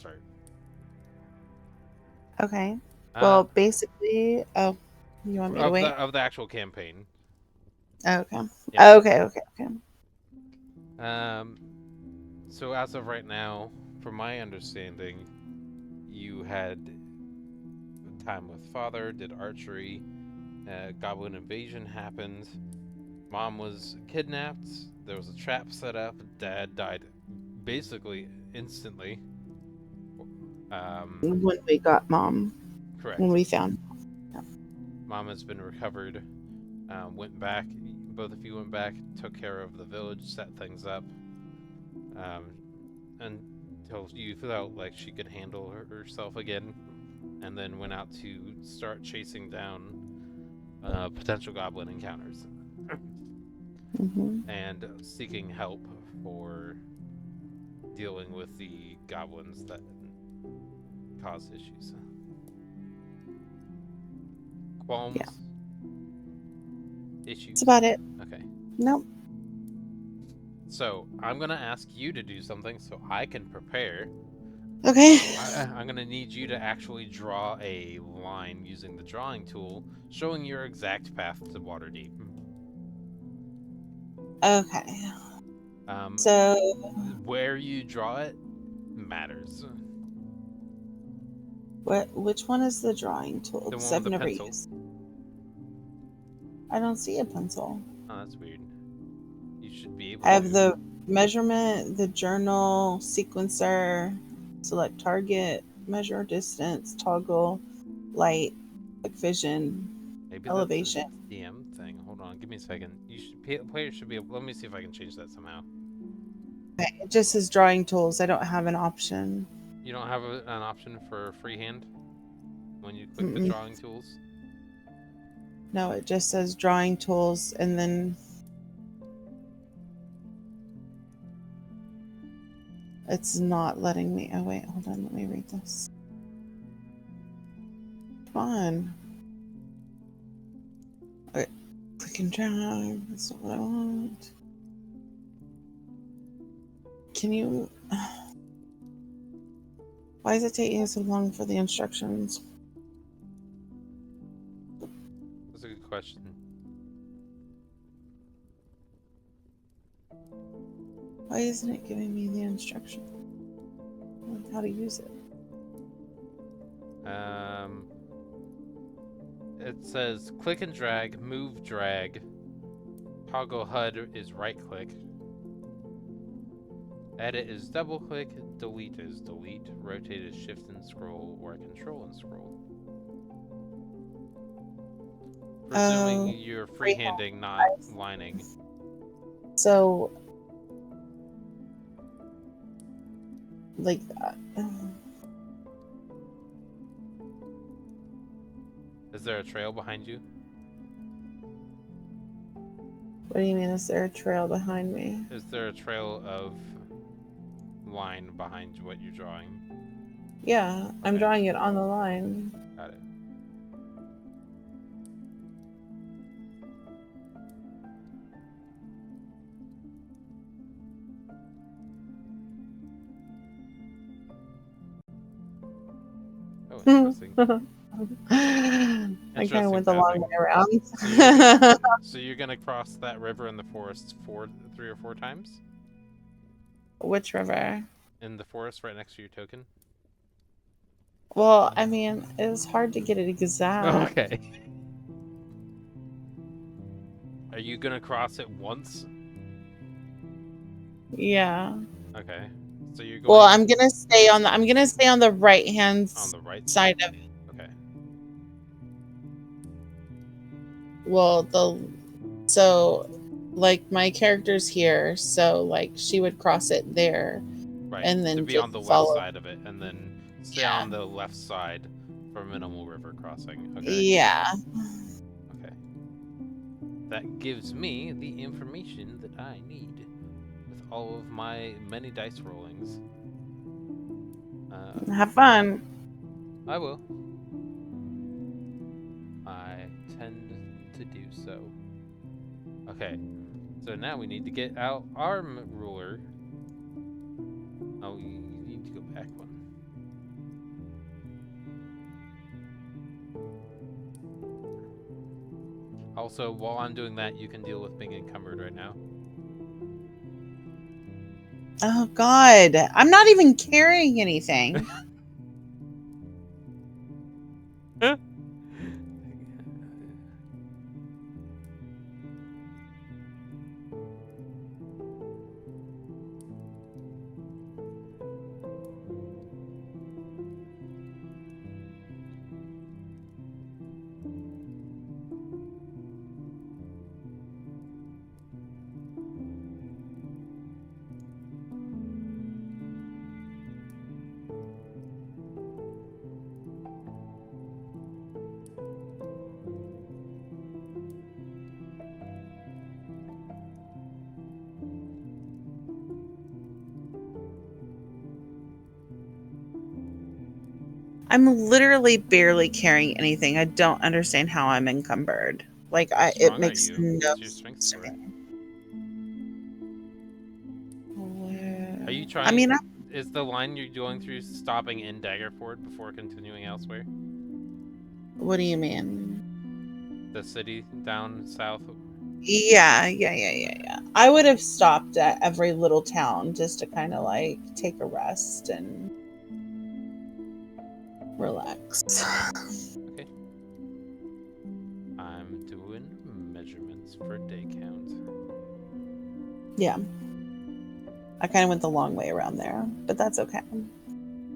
start. Okay. Uh, Well, basically, oh, you want me to wait? of the actual campaign. Okay. Yeah. Okay. Um. So as of right now, from my understanding, you had time with father, did archery, goblin invasion happened, mom was kidnapped, there was a trap set up, dad died basically instantly. Um, When we got mom, when correct. we found. Yep. Mom has been recovered. Went back. Both of you went back, took care of the village, set things up, um, until you felt like she could handle herself again, and then went out to start chasing down potential goblin encounters Mhm. and seeking help for dealing with the goblins that cause issues. Yeah. Qualms? That's Issues? about it. Okay. Nope. So, I'm gonna ask you to do something so I can prepare. Okay. I'm gonna need you to actually draw a line using the drawing tool showing your exact path to Waterdeep. Okay. Um, So, where you draw it matters. which one is the drawing tool? The Because one with I've the never pencil. used. I don't see a pencil. Oh, that's weird. You should be able I have to. the measurement, the journal, sequencer, select target, measure distance, toggle, light, quick vision, Maybe that's a elevation. DM thing. Hold on, give me a second. You should players should be able. Let me see if I can change that somehow. Okay, it just says drawing tools. I don't have an option. You don't have an option for freehand when you click the Mm-mm. drawing tools. No, it just says drawing tools, and then it's not letting me. Oh, wait, hold on. Let me read this. Come on. Okay, click and drag. That's not what I want. Can you. Why is it taking so long for the instructions? That's a good question. Why isn't it giving me the instruction on how to use it? Um, it says click and drag, move, drag. Toggle HUD is right click. Edit is double click. Delete is delete. Rotate is shift and scroll, or control and scroll. Presuming Oh, you're freehand. freehanding, not lining. So, like, Is there a trail behind you? what do you mean? Is there a trail behind me? Is there a trail of line behind what you're drawing? Yeah, I'm Okay, drawing it on the line. got it. Oh, interesting. I kind of Interesting went the long pathing. way around. So you're gonna cross that river in the forest 3 or 4 times? Which river? In the forest right next to your token? Well, I mean, it was hard to get it exact. Okay. Are you gonna cross it once? Yeah. Okay. So you're Well, going I'm gonna stay on the right hand on the right side side? of it. Okay. Well, so like my character's here, so like she would cross it there Right. and To then be on just the left follow. side of it, and then stay Yeah. on the left side for minimal river crossing. Okay. Yeah. Okay. That gives me the information that I need with all of my many dice rollings. Uh, Have fun. I will. I tend to do so. Okay, so now we need to get out our ruler. Oh, you need to go back one. Also, while I'm doing that, you can deal with being encumbered right now. Oh God, I'm not even carrying anything. I'm literally barely carrying anything. I don't understand how I'm encumbered. Like How it strong are makes you? no What's your strength sense to score? me. Are you I mean, trying? Is the line you're going through stopping in Daggerford before continuing elsewhere? what do you mean? The city down south? Yeah. Okay. I would have stopped at every little town just to kind of like take a rest and relax. Okay. I'm doing measurements for day count. Yeah. I kind of went the long way around there, but that's okay.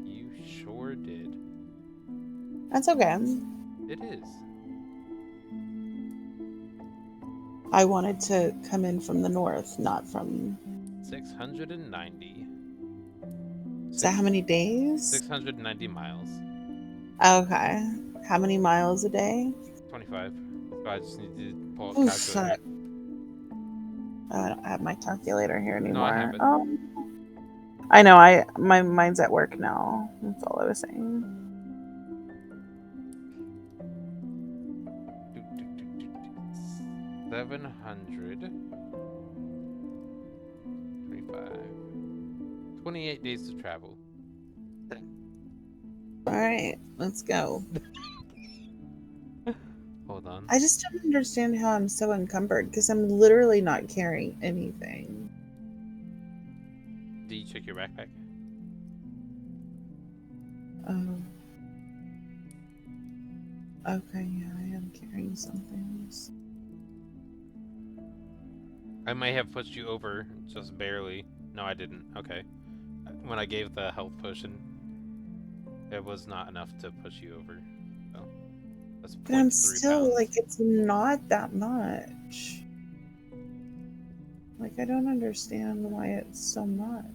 You sure did. That's okay. It is. I wanted to come in from the north, not from. 690. Is that how many days? 690 miles. Okay. How many miles a day? 25. So I just need to pull up Oof. calculator. I don't have my calculator here No, I have anymore. it. I know. My mind's at work now. That's all I was saying. 725. 28 days to travel. All right, let's go. Hold on. I just don't understand how I'm so encumbered because I'm literally not carrying anything. Do you check your backpack? Oh. Okay, yeah, I am carrying some things. I may have pushed you over just barely. No, I didn't. Okay. When I gave the health potion, it was not enough to push you over. So that's But I'm 0.3 still pounds. like, it's not that much. Like, I don't understand why it's so much.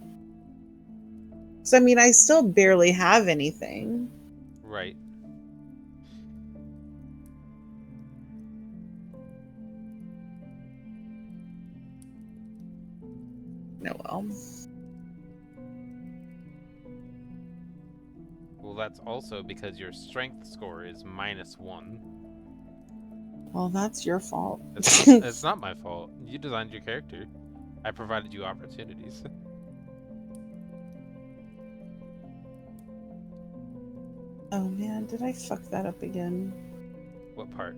So, I mean, I still barely have anything. Right. No, well. Well, that's also because your strength score is -1. Well, that's your fault. It's not my fault. You designed your character. I provided you opportunities. Oh man, did I fuck that up again? What part?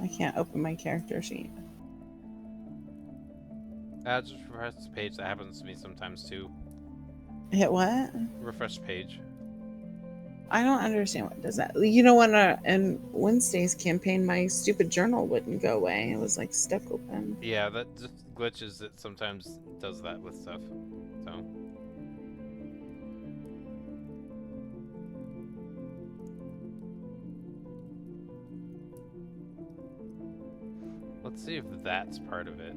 I can't open my character sheet. Just refresh the page. That happens to me sometimes too. Hit what? Refresh page. I don't understand what does that. You know, when in Wednesday's campaign, my stupid journal wouldn't go away. It was like stuck open. Yeah, that just glitches. It sometimes does that with stuff. So. Let's see if that's part of it.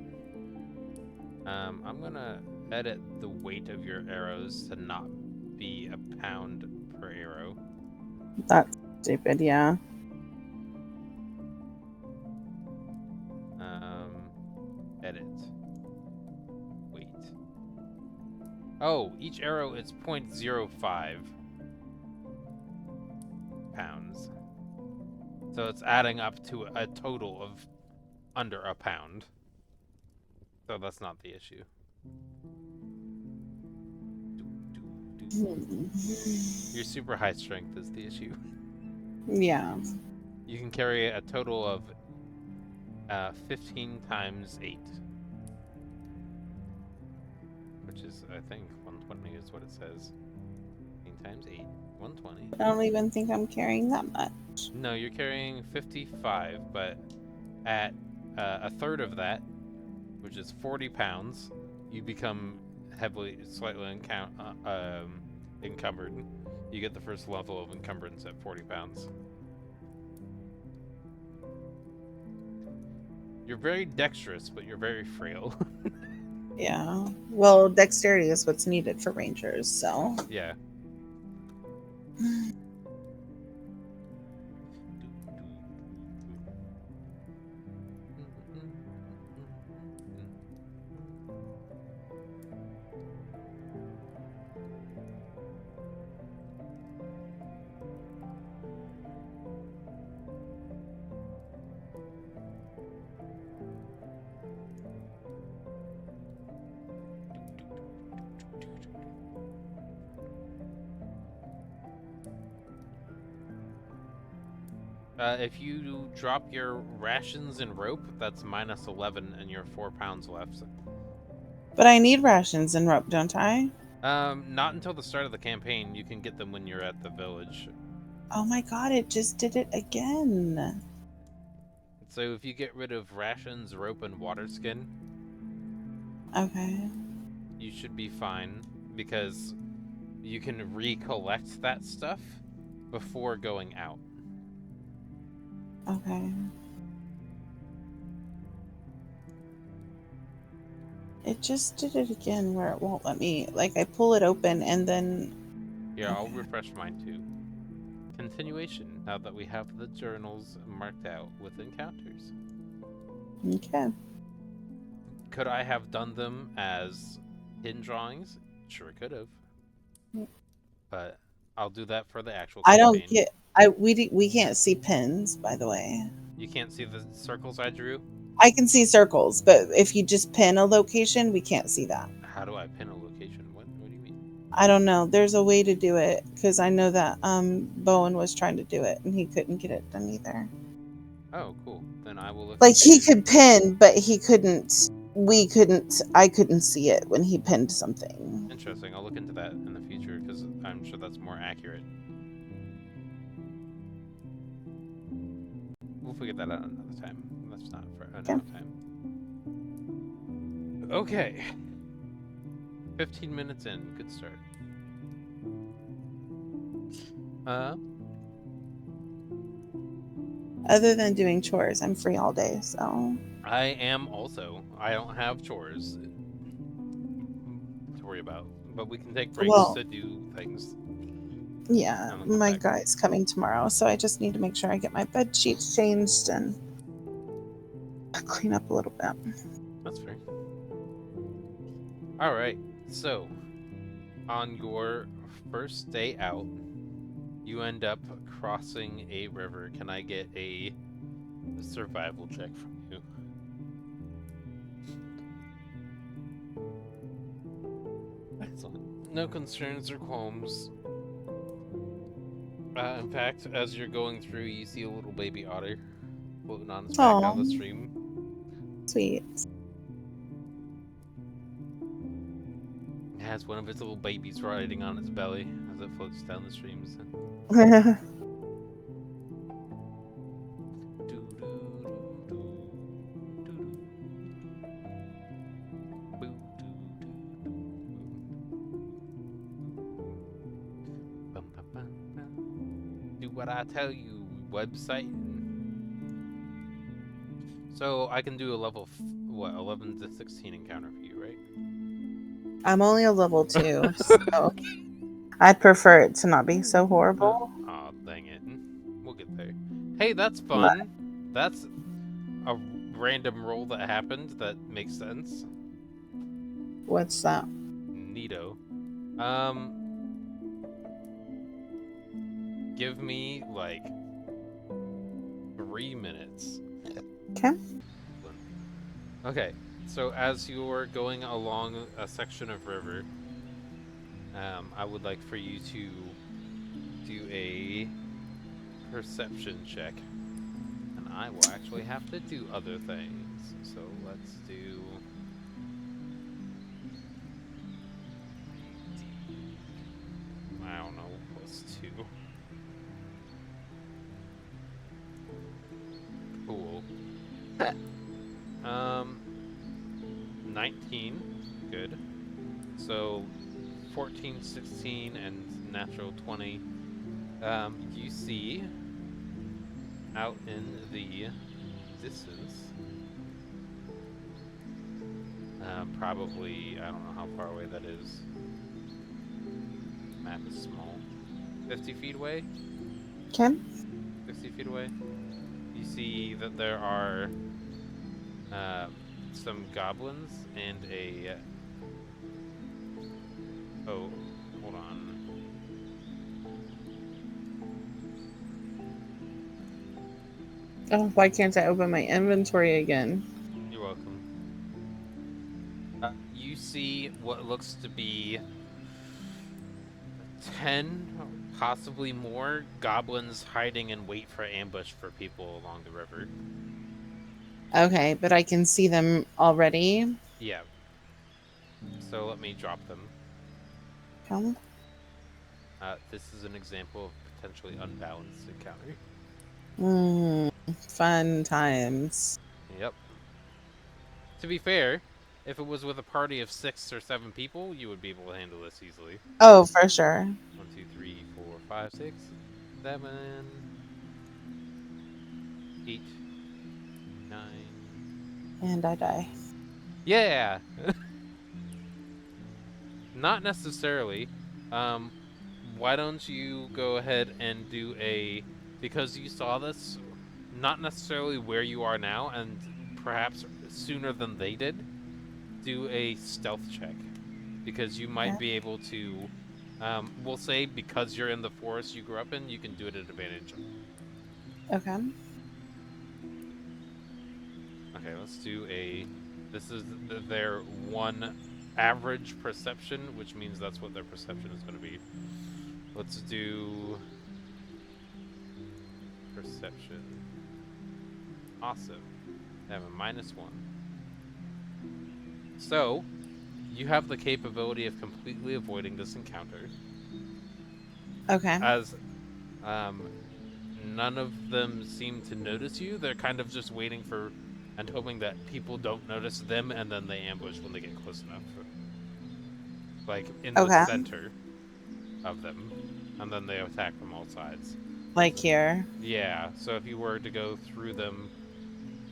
I'm gonna edit the weight of your arrows to not be a pound per arrow. That's stupid, yeah. Edit. Weight. Oh, each arrow is 0.05 pounds. So it's adding up to a total of under a pound. So that's not the issue. Your super high strength is the issue. Yeah. You can carry a total of 15 times 8, which is, I think, 120 is what it says. 15 times 8, 120. I don't even think I'm carrying that much. No, you're carrying 55, but at a third of that, which is 40 pounds, you become slightly encumbered. You get the first level of encumbrance at 40 pounds. You're very dexterous, but you're very frail. Yeah. Well, dexterity is what's needed for rangers, so. Yeah. If you drop your rations and rope, that's minus 11, and you're 4 pounds left. But I need rations and rope, don't I? Not until the start of the campaign. You can get them when you're at the village. Oh my god, it just did it again. So if you get rid of rations, rope, and water skin, Okay. you should be fine, because you can recollect that stuff before going out. Okay. It just did it again where it won't let me. Like, I pull it open and then. Yeah, Okay. I'll refresh mine too. Continuation, now that we have the journals marked out with encounters. Okay. Could I have done them as pin drawings? Sure could have. But I'll do that for the actual I campaign. don't get. We can't see pins, by the way. You can't see the circles I drew? I can see circles, but if you just pin a location, we can't see that. How do I pin a location? What do you mean? I don't know. There's a way to do it because I know that Bowen was trying to do it and he couldn't get it done either. Oh, cool. Then I will look. Like he could pin, but he couldn't. We couldn't. I couldn't see it when he pinned something. Interesting. I'll look into that in the future because I'm sure that's more accurate. We'll figure that out another time. That's not for another time. Okay. 15 minutes in. Good start. Other than doing chores, I'm free all day, so. I am also. I don't have chores to worry about, but we can take breaks to do things. Yeah, my guy's coming tomorrow, so I just need to make sure I get my bed sheets changed and clean up a little bit. That's fair. All right, so on your first day out, you end up crossing a river. Can I get a survival check from you? Excellent. No concerns or qualms. In fact, as you're going through, you see a little baby otter floating on its back down the stream. Sweet. It has one of its little babies riding on its belly as it floats down the streams. Do what I tell you, website. So I can do a level, 11 to 16 encounter for you, right? I'm only a level 2, so I'd prefer it to not be so horrible. Aw, dang it. We'll get there. Hey, that's fun. That's a random roll that happened that makes sense. What's that? Neato. Give me, like, 3 minutes. Okay. Okay, so as you're going along a section of river, I would like for you to do a perception check. I will actually have to do other things. So let's do I don't know, +2. Cool. 19. Good. So 14, 16, and natural 20. You see out in the distance, probably, I don't know how far away that is. Map is small. 50 feet away? Okay. 60 feet away? You see that there are some goblins and a. Oh, hold on. Oh, why can't I open my inventory again? You're welcome. You see what looks to be 10, possibly more, goblins hiding in wait for ambush for people along the river. Okay, but I can see them already. Yeah, so let me drop them. Come. This is an example of potentially unbalanced encounter. Fun times. Yep. To be fair, if it was with a party of 6 or 7 people, you would be able to handle this easily. Oh, for sure. 1, 2, 3, 4, 5, 6, 7, 8, 9. And I die. Yeah! Not necessarily. Why don't you go ahead and do a. Because you saw this, not necessarily where you are now, and perhaps sooner than they did, do a stealth check. Because you might Yeah. be able to. We'll say because you're in the forest you grew up in, you can do it at advantage. Okay. Okay, let's do a. This is their one average perception, which means that's what their perception is going to be. Let's do perception. Awesome. I have a -1. So, you have the capability of completely avoiding this encounter, Okay. as none of them seem to notice you. They're kind of just waiting for and hoping that people don't notice them, and then they ambush when they get close enough. Like in the Okay. center of them, and then they attack from all sides. Like here. Yeah, so if you were to go through them,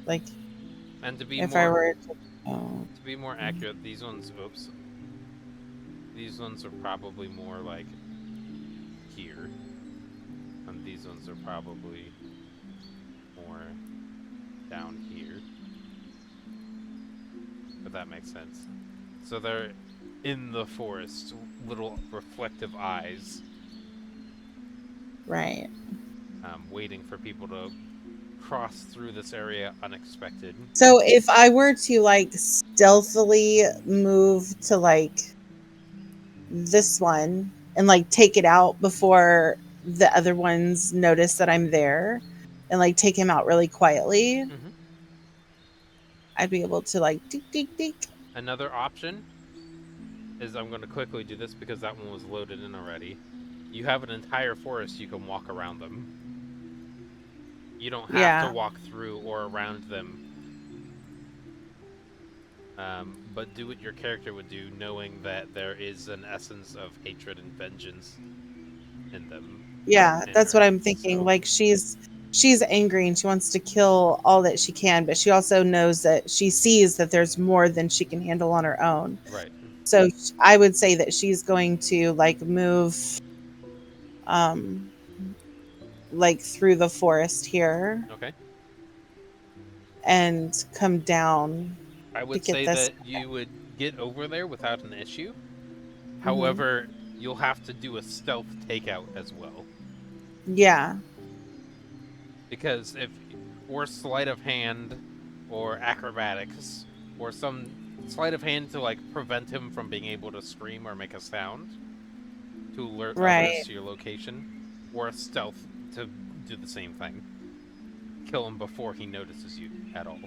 Like and if I were to. Oh. to be more accurate, these ones, oops, these ones are probably more like here, and these ones are probably more down here. If that makes sense. So they're in the forest, little reflective eyes, Right. waiting for people to cross through this area unexpected. So if I were to like stealthily move to like this one and like take it out before the other ones notice that I'm there and like take him out really quietly, Mm-hmm. I'd be able to like deek deek deek. Another option is I'm going to quickly do this because that one was loaded in already. You have an entire forest you can walk around them. You don't have to Yeah. walk through or around them, but do what your character would do, knowing that there is an essence of hatred and vengeance in them. Yeah, In that's her. what I'm thinking. So, Like she's angry and she wants to kill all that she can, but she also knows that she sees that there's more than she can handle on her own. right. So I would say that she's going to like move um like through the forest here Okay. and come down I to would get say this. that you would get over there without an issue. Hmm. However, you'll have to do a stealth takeout as well. Yeah. Because if, or sleight of hand, or acrobatics, or some sleight of hand to like prevent him from being able to scream or make a sound to alert others Right. to your location, or a stealth to do the same thing. kill him before he notices you at all.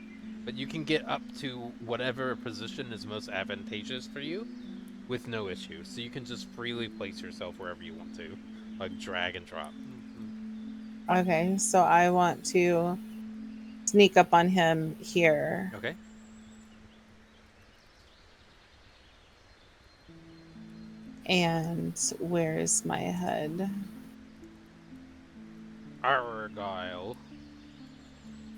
But you can get up to whatever position is most advantageous for you with no issue. So you can just freely place yourself wherever you want to, like drag and drop. Okay, so I want to sneak up on him here. Okay. And where's my head? Argyle.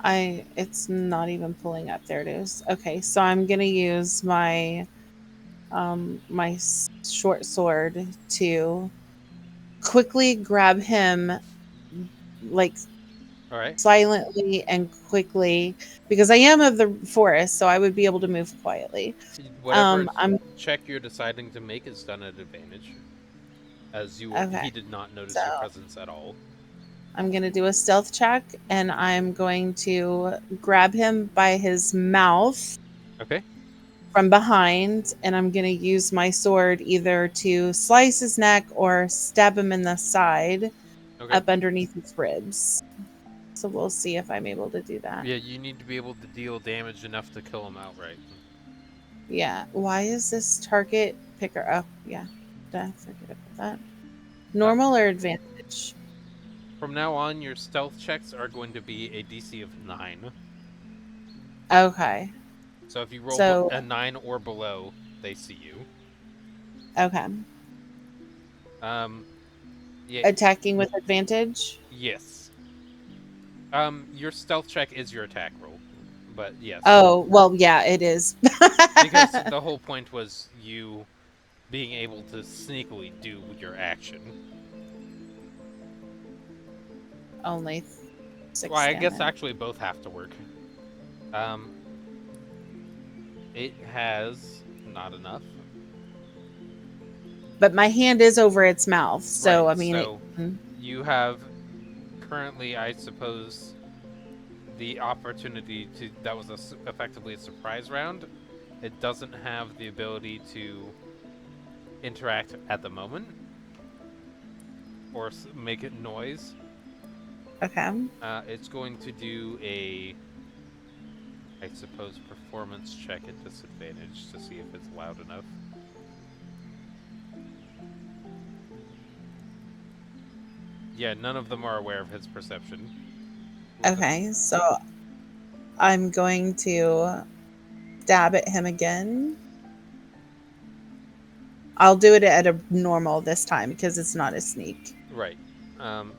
It's not even pulling up. There it is. Okay, so I'm gonna use my short sword to quickly grab him, like All right. silently and quickly, because I am of the forest, so I would be able to move quietly. Whatever I'm check you're deciding to make is done at advantage, as okay. he did not So notice your presence at all. I'm gonna do a stealth check, and I'm going to grab him by his mouth Okay. from behind, and I'm going to use my sword either to slice his neck or stab him in the side Okay. up underneath his ribs. So we'll see if I'm able to do that. Yeah, you need to be able to deal damage enough to kill him outright. Yeah. Why is this target picker? Oh, yeah. Forget about that. Normal or advantage? From now on, your stealth checks are going to be a DC of 9. Okay. So if you roll So, a 9 or below, they see you. okay. Um, yeah, Attacking with advantage? yes. Your stealth check is your attack roll, but yes, Oh, well, yeah, it is. because the whole point was you being able to sneakily do your action. Only Well, 6 I guess damage. actually both have to work. Um, it has not enough. But my hand is over its mouth, so Right. I mean, So you have currently, I suppose, the opportunity to. That was effectively a surprise round. It doesn't have the ability to interact at the moment or make it noise. okay. It's going to do a, I suppose, performance check at disadvantage to see if it's loud enough. Yeah, none of them are aware of his perception. Okay, so I'm going to stab at him again. I'll do it at a normal this time because it's not a sneak. Right. Um.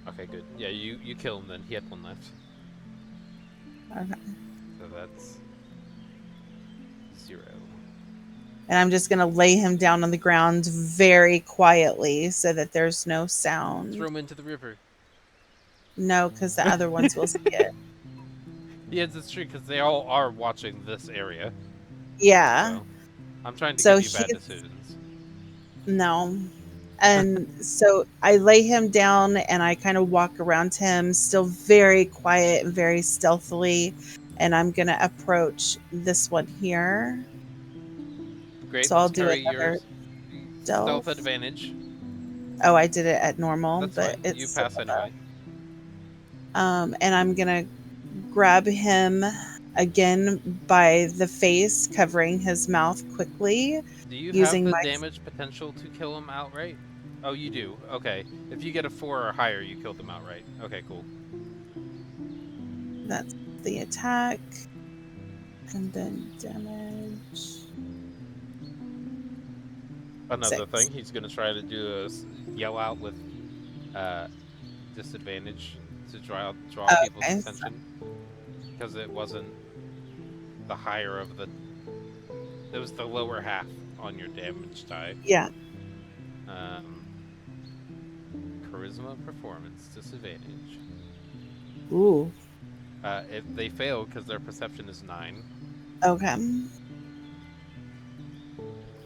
Okay. Good. Yeah. You kill him then. He had one left. Okay. So that's 0. And I'm just going to lay him down on the ground very quietly so that there's no Throw sound. him into the river. No, because the other ones will see it. Yes, it's true because they all are watching this area. Yeah. So I'm trying to So give you bad he's decisions. no. And so I lay him down and I kind of walk around him, still very quiet and very stealthily. And I'm going to approach this one here. Great. So I'll Just do carry your another stealth stealth. advantage. Oh, I did it at normal, That's but fine. it's You still pass up. anyway. And I'm going to grab him again by the face, covering his mouth quickly Do you have using the my. damage potential to kill him outright? Oh, you do. Okay. If you get a 4 or higher, you killed him outright. Okay, cool. That's the attack. And then damage. Another 6. thing, he's gonna try to do a yell out with uh, disadvantage to draw people's Okay. attention because it wasn't the higher of the. It was the lower half on your damage die. Yeah. Um, Charisma performance disadvantage. Ooh. If they fail because their perception is 9. Okay.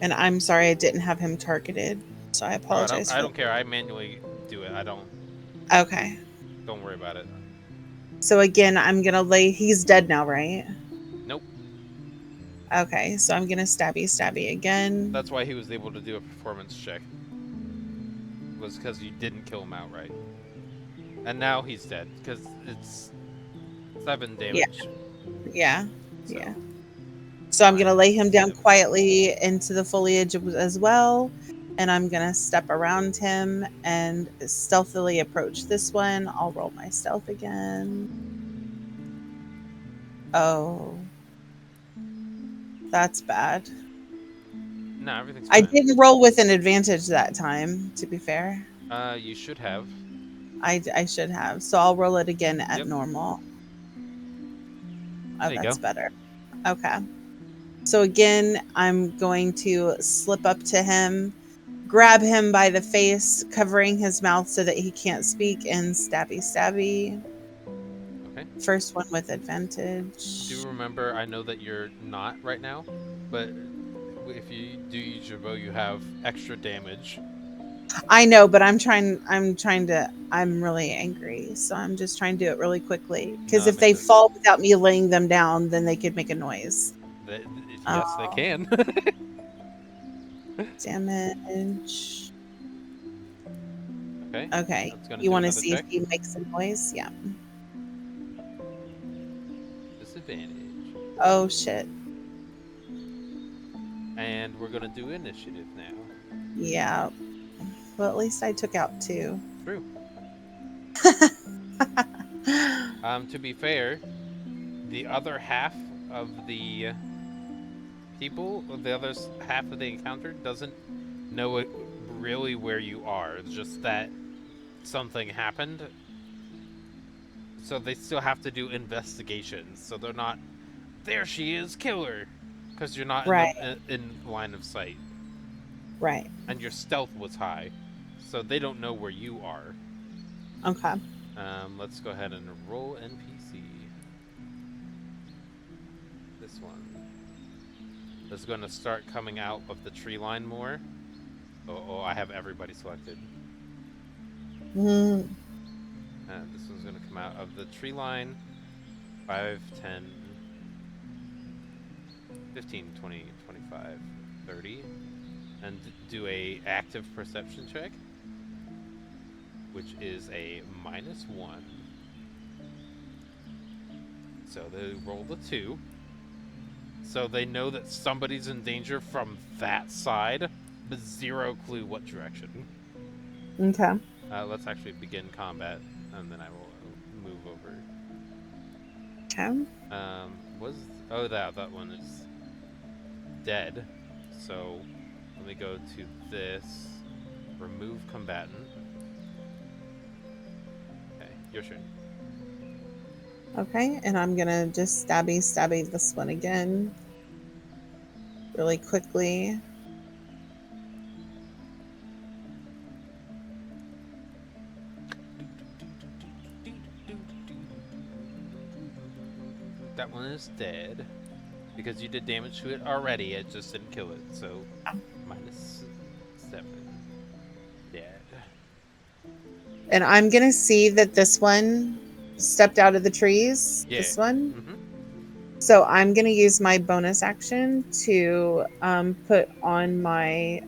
And I'm sorry I didn't have him targeted. So I Oh, apologize I for don't care. I manually do it. I don't. that. Okay. Don't worry about it. So again, I'm going to lay. He's dead now, right? Nope. Okay. So I'm going to stabby again. That's why he was able to do a performance check. Was because you didn't kill him outright. And now he's dead because 7 Yeah. damage. Yeah. Yeah. So So I'm going to minus lay him down 7. quietly into the foliage as well. And I'm going to step around him and stealthily approach this one. I'll roll my stealth again. Oh, that's bad. No, everything's I fine. didn't roll with an advantage that time, to be fair. You should have. I should have. So I'll roll it again at Yep. normal. Oh, There you that's go. better. Okay. So again, I'm going to slip up to him, grab him by the face, covering his mouth so that he can't speak, and stabby stabby. Okay. First one with advantage. Do remember, I know that you're not right now, but if you do use your bow, you have extra damage. I know, but I'm really angry, so I'm just trying to do it really quickly. No, Because that if makes they sense. fall without me laying them down, then they could make a noise. Yes, they Oh, can. damage. Okay. Okay. That's gonna You do want to another see if check. he makes a noise? Yeah. Disadvantage. Oh, shit. And we're gonna do initiative now. Yeah. Well, at least I took out two. True. To be fair, the other half of the people, the other half of the encounter, doesn't know it really where you are. It's just that something happened, so they still have to do investigations. So they're not, there she is, kill her, because you're not in Right. the in line of sight, Right. and your stealth was high, so they don't know where you are. Okay. Let's go ahead and roll NPC. This one is going to start coming out of the tree line more. Oh, I have everybody selected. Mm, This one's going to come out of the tree line. 5, 10, 15, 20, 25, 30. And do a active perception check, which is a -1. So they rolled a 2. So they know that somebody's in danger from that side, but zero clue what direction. okay. Let's actually begin combat, and then I will move over. Okay. Was oh that one is dead. So let me go to this. Remove combatant. Okay, your turn. Okay. And I'm going to just stabby this one again really quickly. That one is dead because you did damage to it already. It just didn't kill it. So -7. Dead. And I'm going to see that this one stepped out of the trees. Yeah. This one. Mm-hmm. So I'm going to use my bonus action to put on my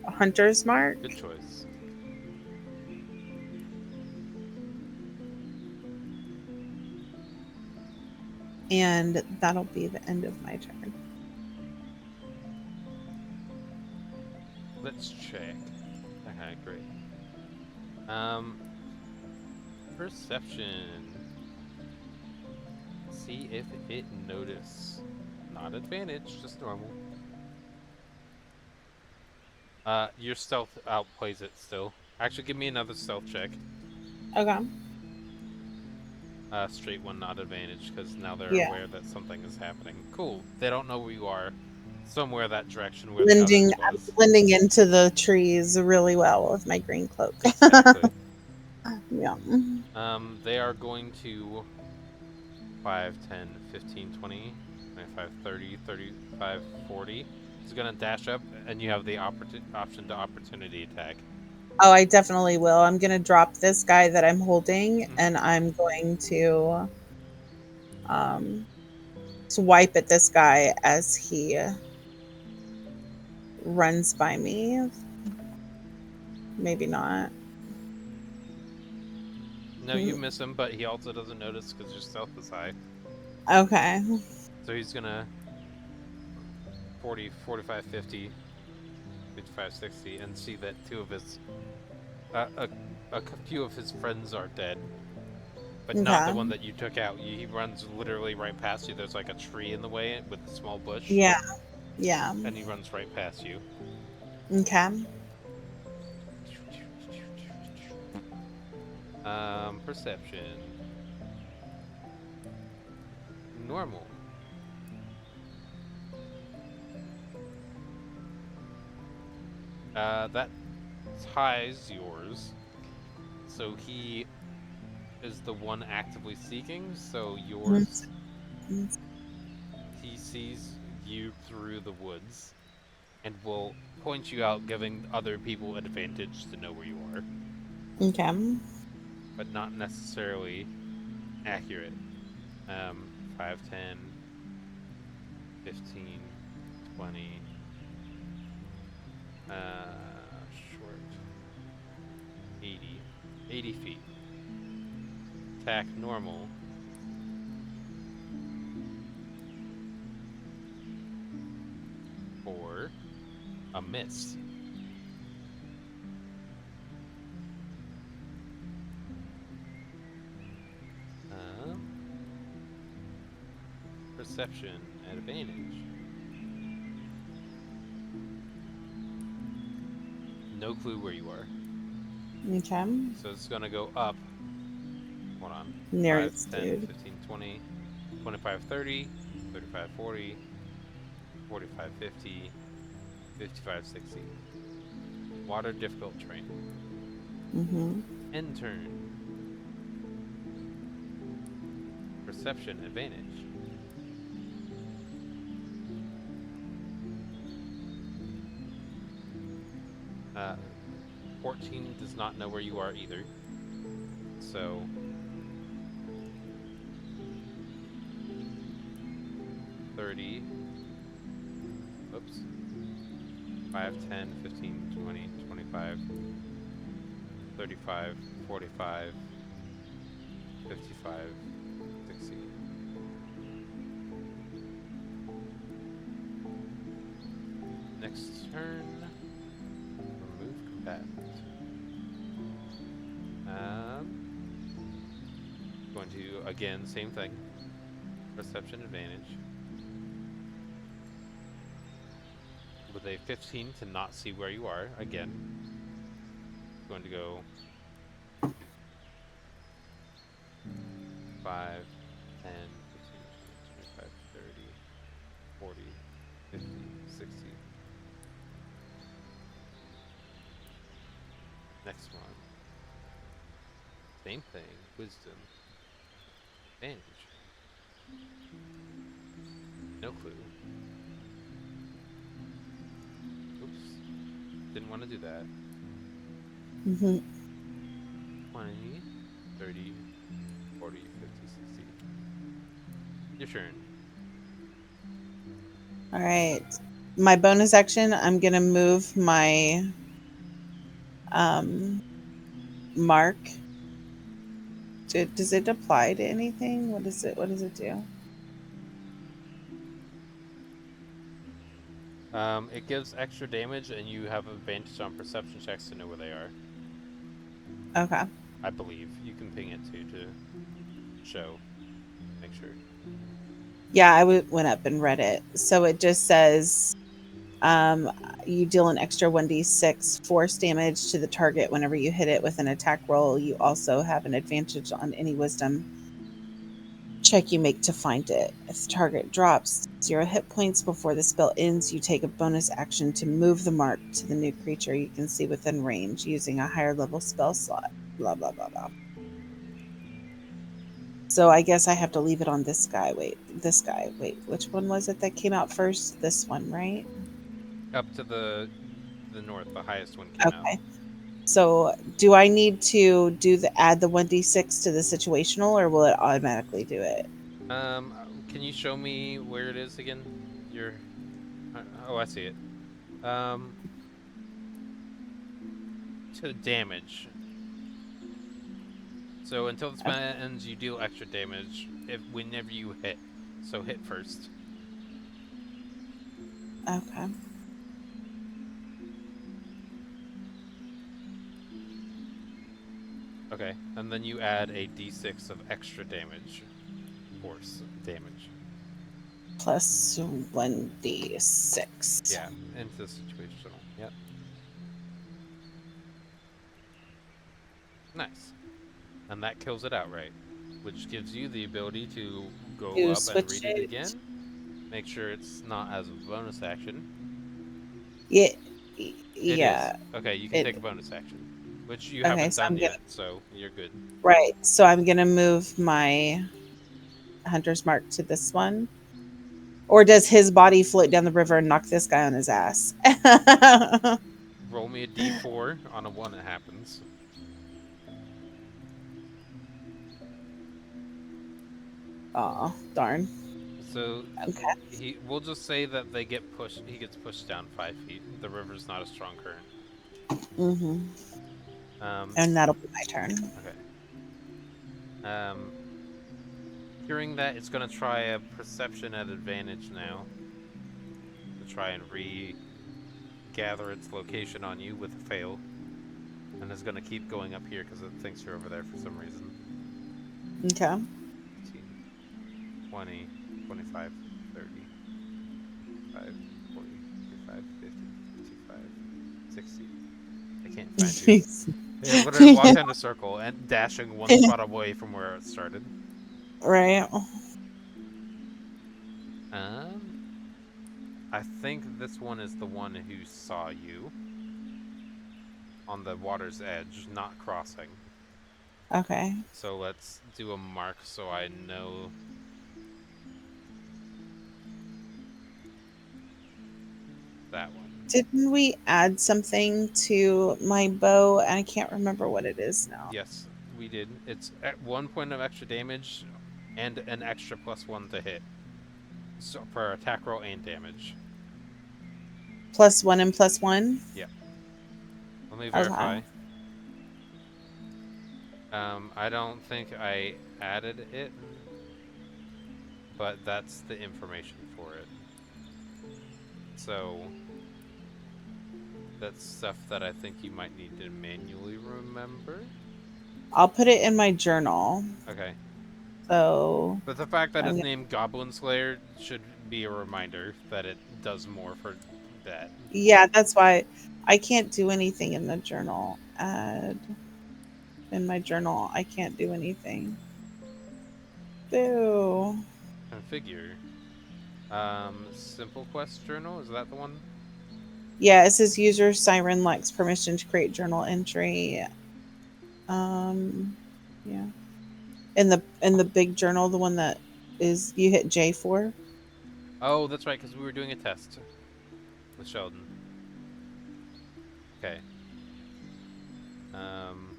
hunter's mark. Good choice. And that'll be the end of my turn. Let's check. Okay, great. Perception. See if it notice. Not advantage, just normal. Your stealth outplays it still. Actually, give me another stealth check. Okay. Straight one, not advantage, because now they're Yeah. aware that something is happening. Cool. They don't know where you are. Somewhere that direction where the I'm others was. blending into the trees really well with my green cloak. Exactly. Yeah. They are going to 5, 10, 15, 20, 25, 30, 35, 40. He's going to dash up, and you have the option to opportunity attack. Oh, I definitely will. I'm going to drop this guy that I'm holding, Mhm. and I'm going to swipe at this guy as he runs by me. Maybe not. No, you miss him, but he also doesn't notice because your stealth is high. Okay. So he's gonna 40, 45, 50, 55, 60, and see that two of his, a few of his friends are dead, but not the one Okay. that you took out. He runs literally right past you. There's like a tree in the way with a small bush, Yeah. Yeah. and he runs right past you. Okay. Perception. Normal. That ties yours. So he is the one actively seeking. So yours, he sees you through the woods and will point you out, giving other people advantage to know where you are, Okay. but not necessarily accurate. 5, 10, 15, 20. Short. 80. 80 feet. Attack normal. Or a miss. Um, Perception advantage. No clue where you are. Okay. So it's going to go up. Hold on. 5, Nearest 10, dude. 15, 20, 25, 30, 35, 40, 45, 50, 55, 60. Water difficult terrain. Mm-hmm. End turn. Perception advantage. 14 does not know where you are either. So 30, oops, 5, 10, 15, 20, 25, 35, 45, 55, 60. Next turn, remove combatant. Um, Going to, again, same thing. Perception advantage. With a 15 to not see where you are, again. Going to go 5, 10, 15, 20, 25, 30, 40, 50, 60. Next one. Same thing. Wisdom. Advantage. No clue. Oops. Didn't want to do that. Mm-hmm. 20, 30, 40, 50, 60. Your turn. All right. My bonus action, I'm gonna move my um mark. Does it apply to anything? What does it do? It gives extra damage, and you have advantage on perception checks to know where they are. Okay. I believe you can ping it too to show. Make sure. Yeah, went up and read it. So it just says um, you deal an extra 1d6 force damage to the target whenever you hit it with an attack roll. You also have an advantage on any wisdom check you make to find it. If the target drops 0 hit points before the spell ends, you take a bonus action to move the mark to the new creature you can see within range using a higher level spell slot. Blah, blah, blah, blah. So I guess I have to leave it on this guy. Wait, this guy. Wait, which one was it that came out first? This one, right? Up to the north, the highest one came out. Okay. So do I need to add the 1d6 to the situational, or will it automatically do it? Can you show me where it is again? Your oh, I see it. Um, to damage. So until the Okay. spell ends, you deal extra damage whenever you hit. So hit first. Okay. Okay, and then you add a d6 of extra damage, force damage. Plus 1d6. Yeah, into situational. Yep. Nice. And that kills it outright, which gives you the ability to go You up and switch read it it. again. Make sure it's not as a bonus action. Yeah. It is. Yeah. Okay, you can It. take a bonus action, which you Okay. haven't So done I'm gonna. yet, so you're good. Right. So I'm gonna move my hunter's mark to this one. Or does his body float down the river and knock this guy on his ass? Roll me a d4. On a 1, it happens. Oh, darn. So Okay. we'll just say that they get pushed. He gets pushed down 5 feet. The river's not a strong current. Mm-hmm. Um, And that'll be my turn. okay. Um, hearing that, it's gonna try a perception at advantage now to try and regather its location on you with a fail, and is gonna keep going up here because it thinks you're over there for some reason. Okay. 15, 20, 25, 30, 5, 40, 45, 50, 55, 60. I can't find you. They literally walked in a circle and dashing one spot away from where it started. Right. Um, I think this one is the one who saw you on the water's edge, not crossing. Okay. So let's do a mark so I know that one. Didn't we add something to my bow? And I can't remember what it is now. Yes, we did. It's at 1 point of extra damage and an extra +1 to hit. So for attack roll and damage. +1 and +1. Yeah. Let me Okay. verify. I don't think I added it, but that's the information for it. So that's stuff that I think you might need to manually remember. I'll put it in my journal. Okay. So But the fact that I'm it's gonna, named Goblin Slayer should be a reminder that it does more for that. yeah, that's why I can't do anything in the journal. Add in my journal. I can't do anything. Boo. Configure. Simple Quest Journal, is that the one? Yeah, it says user Siren lacks permission to create journal entry. Um, yeah. In the big journal, the one that is you hit J for. Oh, that's right, because we were doing a test with Sheldon. Okay. Um,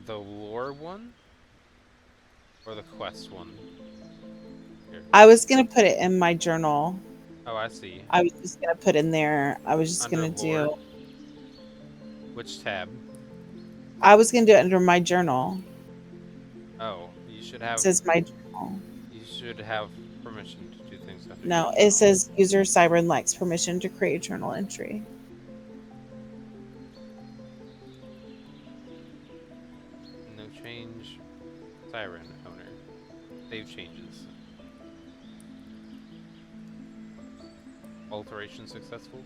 the lore one? Or the quest one? Here. I was gonna put it in my journal. Oh, I see. I was just gonna put in there. I was just Under gonna lore? do. Which tab? I was gonna do it under my journal. Oh, It says my journal. you should have permission to do things under your No, it journal. says user Siren lacks permission to create journal entry. No change. Siren owner. Save changes. Alteration successful?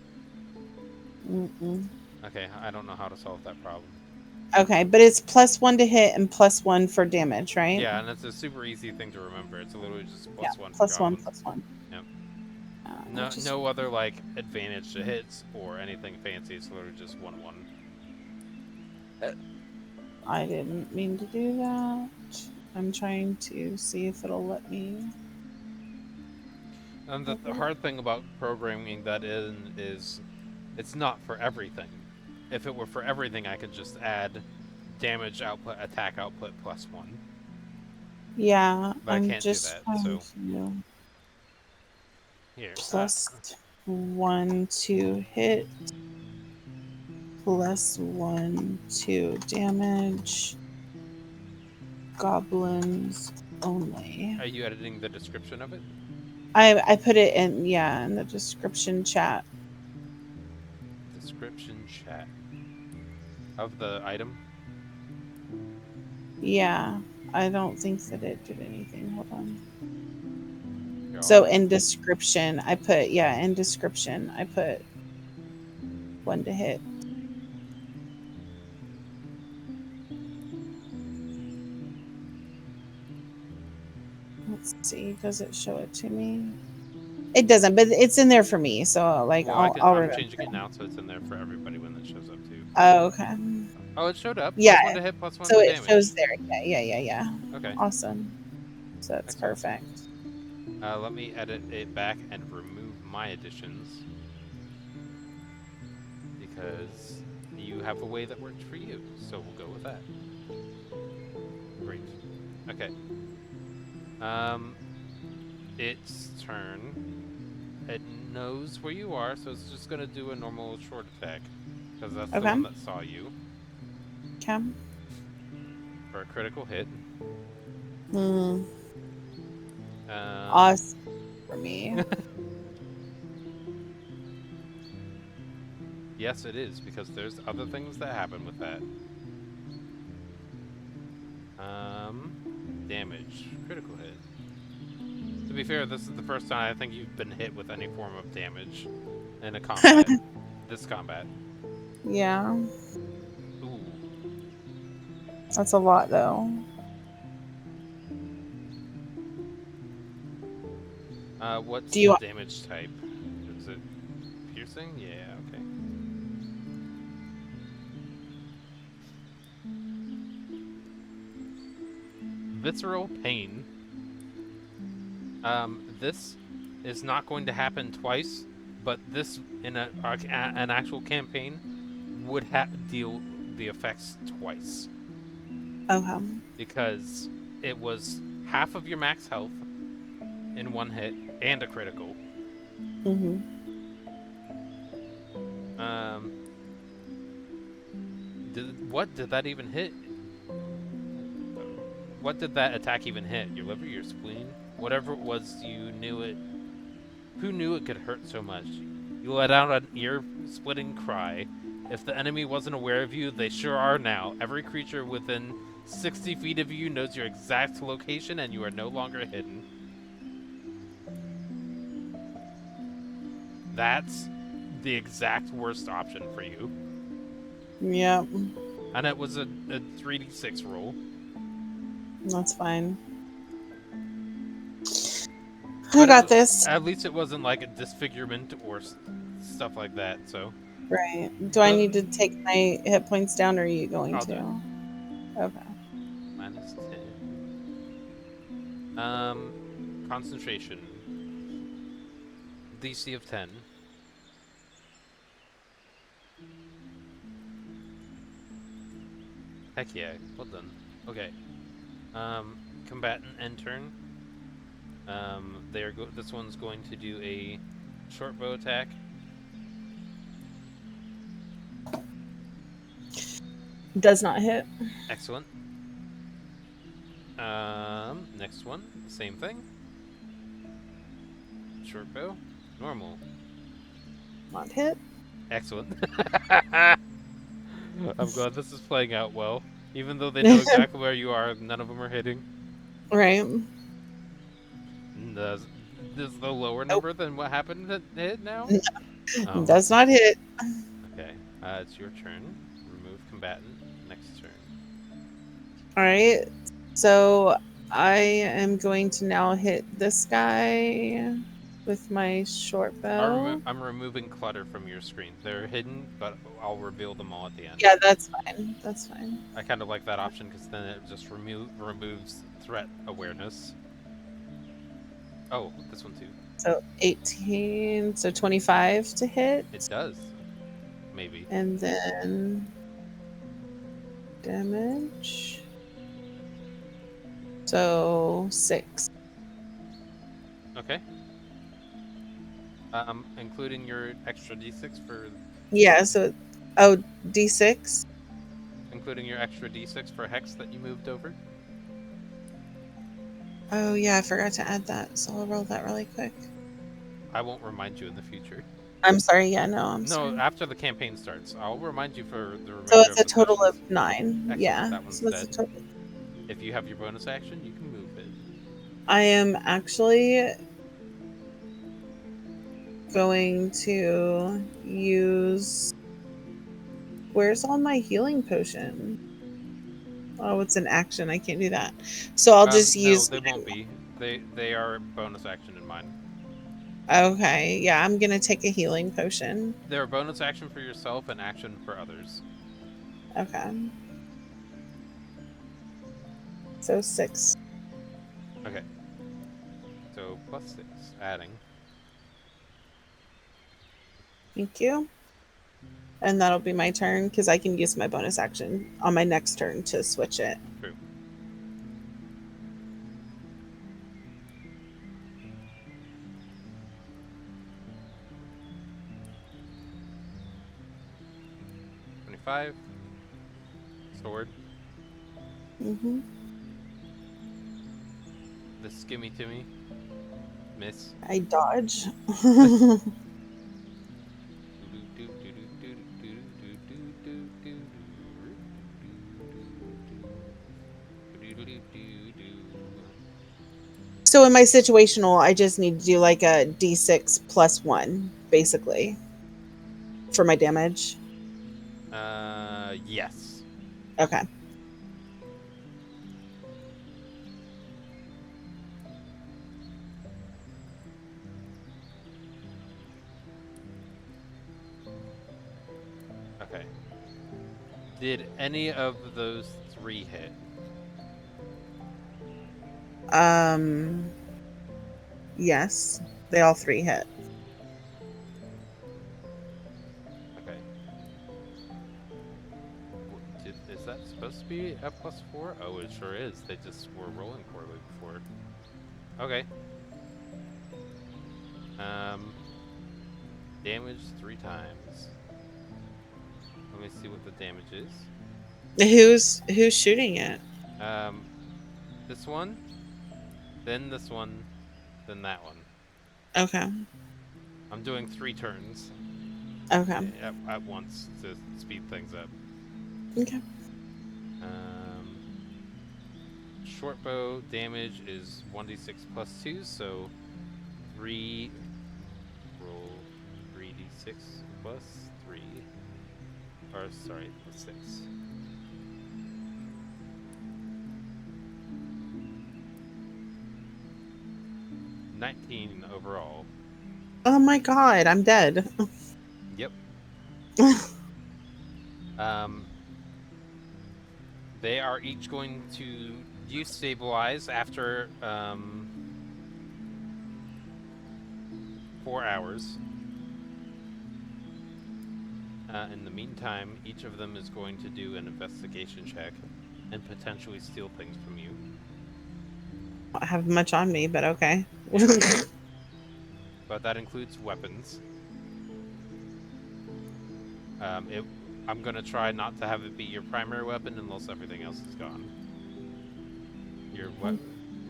Mm-mm. Okay, I don't know how to solve that problem. Okay, but it's +1 to hit and +1 for damage, right? Yeah, and it's a super easy thing to remember. It's literally just Yeah, +1 for +1, goblins. +1. Yep. I No, just no other like advantage to hits or anything fancy. It's literally just 1/1. I didn't mean to do that. I'm trying to see if it'll let me. And the hard thing about programming that in is it's not for everything. If it were for everything, I could just add damage output, attack output +1. Yeah, But I I'm can't do just that. trying So to here, +1 to hit, +1 to damage. Goblins only. Are you editing the description of it? I put it in the description chat. Description chat of the item. Yeah. I don't think that it did anything. Hold on. Here, So I'll in description, I put in description, I put 1 to hit. Let's see. Does it show it to me? It doesn't, but it's in there for me. So like well, I'll I'm remember. changing it now so it's in there for everybody when it shows up too. Oh, okay. Oh, it showed up. Yeah. +1 to hit, +1 So to it shows damage. there. Yeah. Okay. Awesome. So that's Excellent. perfect. Let me edit it back and remove my additions because you have a way that works for you. So we'll go with that. Great. Okay. Its turn. It knows where you are, so it's just gonna do a normal short attack because that's the Okay. one that saw you Okay. for a critical hit. Awesome for me. Yes, it is, because there's other things that happen with that. Damage. Critical hit. To be fair, this is the first time I think you've been hit with any form of damage in a combat. This combat. Yeah. Ooh. That's a lot though. What's Do you the damage type? Is it piercing? Yeah, okay. Visceral pain. This is not going to happen twice, but this in an actual campaign would deal the effects twice. Okay. Because it was half of your max health in one hit and a critical. What did that even hit? What did that attack even hit? Your liver, your spleen? Whatever it was, you knew it. Who knew it could hurt so much? You let out an ear-splitting cry. If the enemy wasn't aware of you, they sure are now. Every creature within 60 feet of you knows your exact location, and you are no longer hidden. That's the exact worst option for you. Yep. And it was a 3d6 roll. That's fine. But I got this. At least it wasn't like a disfigurement or stuff like that, so. Right. Do I need to take my hit points down, or are you going I'll to? do it. Okay. -10. Concentration. DC of 10. Heck yeah, well done. Okay. Combatant end turn. This one's going to do a short bow attack. Does not hit. Excellent. Next one, same thing. Short bow, normal. Not hit. Excellent. I'm glad this is playing out well. Even though they know exactly where you are, none of them are hitting. Right. This is the lower number than what happened to hit now? Oh. Does not hit. Okay, it's your turn. Remove combatant. Next turn. Alright. So I am going to now hit this guy with my short bow. I'm removing clutter from your screen. They're hidden, but I'll reveal them all at the end. Yeah, that's fine. That's fine. I kind of like that option because then it just removes threat awareness. Oh, this one too. So 18, so 25 to hit. It does. Maybe. And then damage. So 6. Okay. Including your extra d6 for... Yeah, so... Oh, d6? Including your extra d6 for hex that you moved over? Oh yeah, I forgot to add that, so I'll roll that really quick. I won't remind you in the future. I'm sorry. Yeah, no, I'm No, sorry. after the campaign starts, I'll remind you for the So remainder it's of a the total of sessions. 9. Excellent. Yeah. That one's So that's a dead. total. If you have your bonus action, you can move it. I am actually going to use. Where's all my healing potion? Oh, it's an action. I can't do that. So I'll just No, use. they won't be. They are bonus action in mine. Okay. Yeah, I'm gonna take a healing potion. They're a bonus action for yourself and action for others. Okay. So 6. Okay. So +6, adding. Thank you. And that'll be my turn because I can use my bonus action on my next turn to switch it. True. $25. Sword. Hmm. The skimmy timmy. Miss. I dodge. So in my situational, I just need to do like a d6 plus 1, basically, for my damage. Yes. Okay. Okay. Did any of those 3 hit? Um. Yes, they all 3 hit. Okay. Is that supposed to be a +4? Oh, it sure is. They just were rolling poorly before. Okay. Um, damage 3 times. Let me see what the damage is. Who's shooting it? Um, this one, then this one, then that one. Okay. I'm doing 3 turns Okay. at once to speed things up. Okay. Short bow damage is 1d6 plus 2, so 3 roll 3d6 plus 3. Or, sorry, plus 6. 19 overall. Oh my god, I'm dead. Yep. Um, they are each going to destabilize after 4 hours. In the meantime, each of them is going to do an investigation check and potentially steal things from you. I don't have much on me, but okay. Yeah. But that includes weapons. It. I'm gonna try not to have it be your primary weapon unless everything else is gone.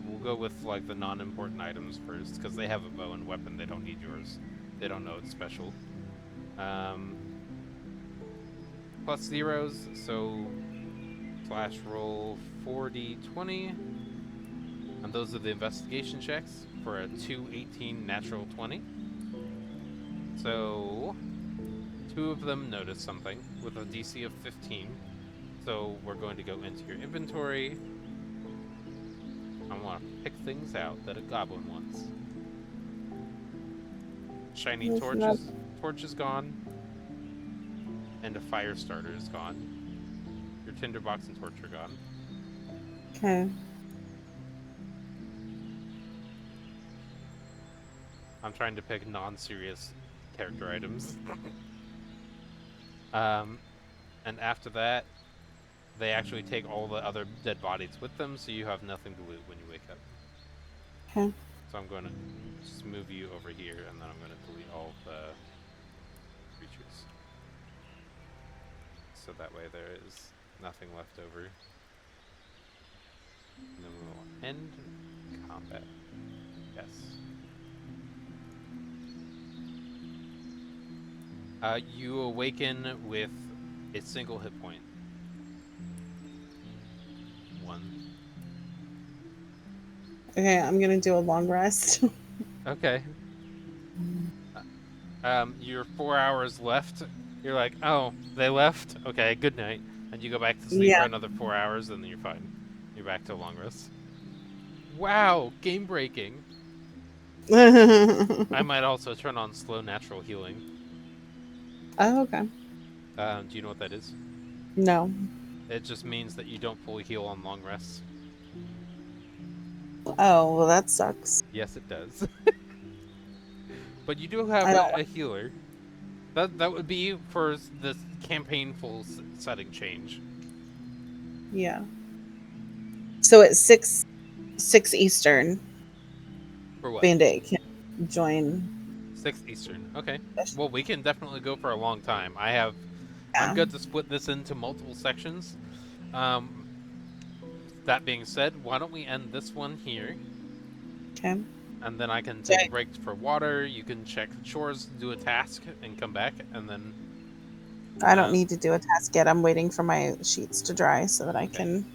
We'll go with like the non-important items first because they have a bow and weapon. They don't need yours. They don't know it's special. Um, plus zeros, so slash roll 4d20, and those are the investigation checks for a 218 natural 20. So 2 of them notice something with a DC of 15. So we're going to go into your inventory. I want to pick things out that a goblin wants. Shiny torch is gone, and a fire starter is gone. Your tinderbox and torch are gone. Okay. I'm trying to pick non-serious character items. And after that, they actually take all the other dead bodies with them, so you have nothing to loot when you wake up. Okay. So I'm going to just move you over here, and then I'm going to delete all the creatures. So that way there is nothing left over. And then we'll end combat. Yes. You awaken with a single hit point. One. Okay, I'm gonna do a long rest. Okay. You're 4 hours left. You're like, oh, they left? Okay, good night. And you go back to sleep for Yeah. another 4 hours, and then you're fine. You're back to a long rest. Wow, game breaking. I Oh, might also turn on slow natural healing. okay. Do you know what that is? No. It just means that you don't fully heal on long rests. Oh, well, that sucks. Yes, it does. But you do have I don't. a healer. That would be for this campaign full setting change. Yeah. So it's six Eastern. For what? Band-Aid can join. 6 Eastern. Okay. Well, we can definitely go for a long time. I'm Yeah. good to split this into multiple sections. Um, that being said, why don't we end this one here? Okay. And then I can take a Okay. break for water. You can check chores, do a task, and come back. And then, I don't uh, need to do a task yet. I'm waiting for my sheets to dry so that I okay. can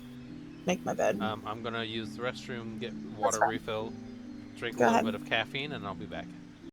make my bed. I'm gonna use the restroom, get That's water fine. refill, drink a Go little ahead. bit of caffeine, and I'll be back.